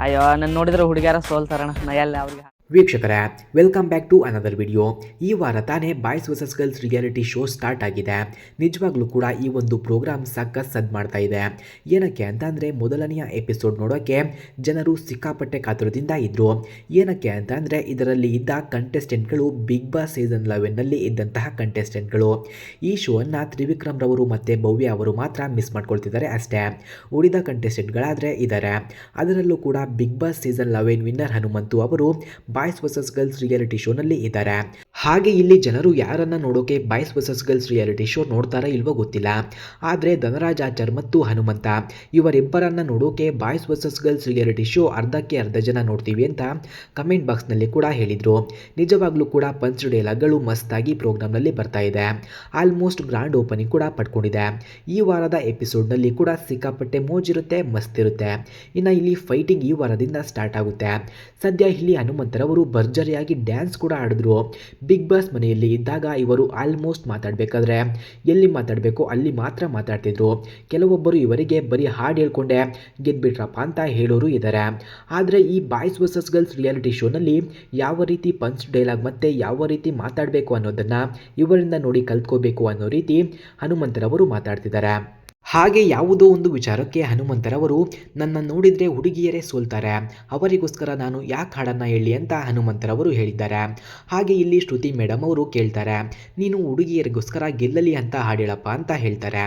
ಅಯ್ಯೋ ನನ್ನ ನೋಡಿದ್ರೆ ಹುಡುಗಿಯಾರ ಸೋಲ್ತಾರಣ ನಾ ಎಲ್ಲ ಅವ್ರಿಗೆ. ವೀಕ್ಷಕರೇ, welcome back to another video. ಈ ವಾರ ತಾನೇ boys versus girls reality show start ಆಗಿದೆ. ನಿಜವಾಗ್ಲೂ ಕೂಡ ಈ ಒಂದು ಪ್ರೋಗ್ರಾಮ್ ಸಖತ್ ಸದ್ ಮಾಡ್ತಾ ಇದೆ. ಏನಕ್ಕೆ ಅಂತ ಅಂದರೆ ಮೊದಲನೆಯ ಎಪಿಸೋಡ್ ನೋಡೋಕ್ಕೆ ಜನರು ಸಿಕ್ಕಾಪಟ್ಟೆ ಕಾತುರದಿಂದ ಇದ್ದರು. ಏನಕ್ಕೆ ಅಂತ ಅಂದರೆ ಇದರಲ್ಲಿ ಇದ್ದ ಕಂಟೆಸ್ಟೆಂಟ್ಗಳು ಬಿಗ್ ಬಾಸ್ ಸೀಸನ್ 11ನಲ್ಲಿ ಇದ್ದಂತಹ ಕಂಟೆಸ್ಟೆಂಟ್ಗಳು. ಈ ಶೋವನ್ನು ತ್ರಿವಿಕ್ರಮ್ ರವರು ಮತ್ತು ಭವ್ಯ ಅವರು ಮಾತ್ರ ಮಿಸ್ ಮಾಡ್ಕೊಳ್ತಿದ್ದಾರೆ ಅಷ್ಟೇ. ಉಳಿದ ಕಂಟೆಸ್ಟೆಂಟ್ಗಳಾದರೆ ಇದ್ದಾರೆ. ಅದರಲ್ಲೂ ಕೂಡ Bigg Boss season 11 winner Hanumanthu ಅವರು ಬಾಯ್ಸ್ ವರ್ಸಸ್ ಗರ್ಲ್ಸ್ ರಿಯಾಲಿಟಿ ಶೋನಲ್ಲಿ ಇದ್ದಾರೆ. ಹಾಗೆ ಇಲ್ಲಿ ಜನರು ಯಾರನ್ನ ನೋಡೋಕೆ boys versus girls reality show ನೋಡ್ತಾರಾ ಇಲ್ವೋ ಗೊತ್ತಿಲ್ಲ. ಆದರೆ ಧನರಾಜ್ ಆಚಾರ್ ಮತ್ತು ಹನುಮಂತ ಇವರಿಬ್ಬರನ್ನ ನೋಡೋಕೆ boys versus girls reality show ಅರ್ಧಕ್ಕೆ ಅರ್ಧ ಜನ ನೋಡ್ತೀವಿ ಅಂತ ಕಮೆಂಟ್ ಬಾಕ್ಸ್ನಲ್ಲಿ ಕೂಡ ಹೇಳಿದರು. ನಿಜವಾಗ್ಲೂ ಕೂಡ ಪಂಚ್ ಡೈಲಾಗ್ಗಳು ಮಸ್ತಾಗಿ ಪ್ರೋಗ್ರಾಮ್ನಲ್ಲಿ ಬರ್ತಾ ಇದೆ. ಆಲ್ಮೋಸ್ಟ್ ಗ್ರ್ಯಾಂಡ್ ಓಪನಿಂಗ್ ಕೂಡ ಪಡ್ಕೊಂಡಿದೆ. ಈ ವಾರದ ಎಪಿಸೋಡ್ನಲ್ಲಿ ಕೂಡ ಸಿಕ್ಕಾಪಟ್ಟೆ ಮೋಜಿರುತ್ತೆ, ಮಸ್ತ್ ಇರುತ್ತೆ. ಇನ್ನು ಇಲ್ಲಿ ಫೈಟಿಂಗ್ ಈ ವಾರದಿಂದ ಸ್ಟಾರ್ಟ್ ಆಗುತ್ತೆ. ಸದ್ಯ ಇಲ್ಲಿ ಹನುಮಂತರವರು ಭರ್ಜರಿಯಾಗಿ ಡ್ಯಾನ್ಸ್ ಕೂಡ ಆಡಿದ್ರು. ಬಿಗ್ ಬಾಸ್ ಮನೆಯಲ್ಲಿ ಇದ್ದಾಗ ಇವರು ಆಲ್ಮೋಸ್ಟ್ ಮಾತಾಡಬೇಕಾದ್ರೆ ಎಲ್ಲಿ ಮಾತಾಡಬೇಕು ಅಲ್ಲಿ ಮಾತ್ರ ಮಾತಾಡ್ತಿದ್ರು. ಕೆಲವೊಬ್ಬರು ಇವರಿಗೆ ಬರೀ ಹಾಡು ಹೇಳ್ಕೊಂಡೆ ಗೆದ್ಬಿಟ್ರಪ್ಪ ಅಂತ ಹೇಳೋರು ಇದ್ದಾರೆ. ಆದರೆ ಈ ಬಾಯ್ಸ್ ವರ್ಸಸ್ ಗರ್ಲ್ಸ್ ರಿಯಾಲಿಟಿ ಶೋನಲ್ಲಿ ಯಾವ ರೀತಿ ಪಂಚ್ ಡೈಲಾಗ್ ಮತ್ತು ಯಾವ ರೀತಿ ಮಾತಾಡಬೇಕು ಅನ್ನೋದನ್ನು ಇವರಿಂದ ನೋಡಿ ಕಲ್ತ್ಕೋಬೇಕು ಅನ್ನೋ ರೀತಿ ಹನುಮಂತರವರು ಮಾತಾಡ್ತಿದ್ದಾರೆ. ಹಾಗೆ ಯಾವುದೋ ಒಂದು ವಿಚಾರಕ್ಕೆ ಹನುಮಂತರವರು ನನ್ನ ನೋಡಿದರೆ ಹುಡುಗಿಯರೇ ಸೋಲ್ತಾರೆ, ಅವರಿಗೋಸ್ಕರ ನಾನು ಯಾಕೆ ಹಾಡನ್ನು ಹೇಳಿ ಅಂತ ಹನುಮಂತರವರು ಹೇಳಿದ್ದಾರೆ. ಹಾಗೆ ಇಲ್ಲಿ ಶ್ರುತಿ ಮೇಡಮ್ ಅವರು ಕೇಳ್ತಾರೆ, ನೀನು ಹುಡುಗಿಯರಿಗೋಸ್ಕರ ಗೆಲ್ಲಲಿ ಅಂತ ಹಾಡೇಳಪ್ಪ ಅಂತ ಹೇಳ್ತಾರೆ.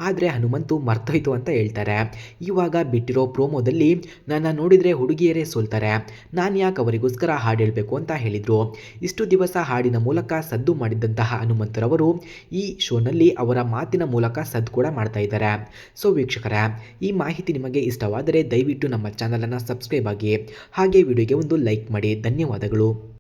ಆದರೆ ಹನುಮಂತು ಮರ್ತೋಯ್ತು ಅಂತ ಹೇಳ್ತಾರೆ. ಇವಾಗ ಬಿಟ್ಟಿರೋ ಪ್ರೋಮೋದಲ್ಲಿ ನನ್ನ ನೋಡಿದರೆ ಹುಡುಗಿಯರೇ ಸೋಲ್ತಾರೆ, ನಾನು ಯಾಕೆ ಅವರಿಗೋಸ್ಕರ ಹಾಡು ಹೇಳಬೇಕು ಅಂತ ಹೇಳಿದರು. ಇಷ್ಟು ದಿವಸ ಹಾಡಿನ ಮೂಲಕ ಸದ್ದು ಮಾಡಿದ್ದಂತಹ ಹನುಮಂತರವರು ಈ ಶೋನಲ್ಲಿ ಅವರ ಮಾತಿನ ಮೂಲಕ ಸದ್ದು ಕೂಡ ಮಾಡ್ತಾ ಇದ್ದಾರೆ. ಸೊ ವೀಕ್ಷಕರೇ, ಈ ಮಾಹಿತಿ ನಿಮಗೆ ಇಷ್ಟವಾದರೆ ದಯವಿಟ್ಟು ನಮ್ಮ ಚಾನಲನ್ನು ಸಬ್ಸ್ಕ್ರೈಬ್ ಆಗಿ, ಹಾಗೆ ವಿಡಿಯೋಗೆ ಒಂದು ಲೈಕ್ ಮಾಡಿ. ಧನ್ಯವಾದಗಳು.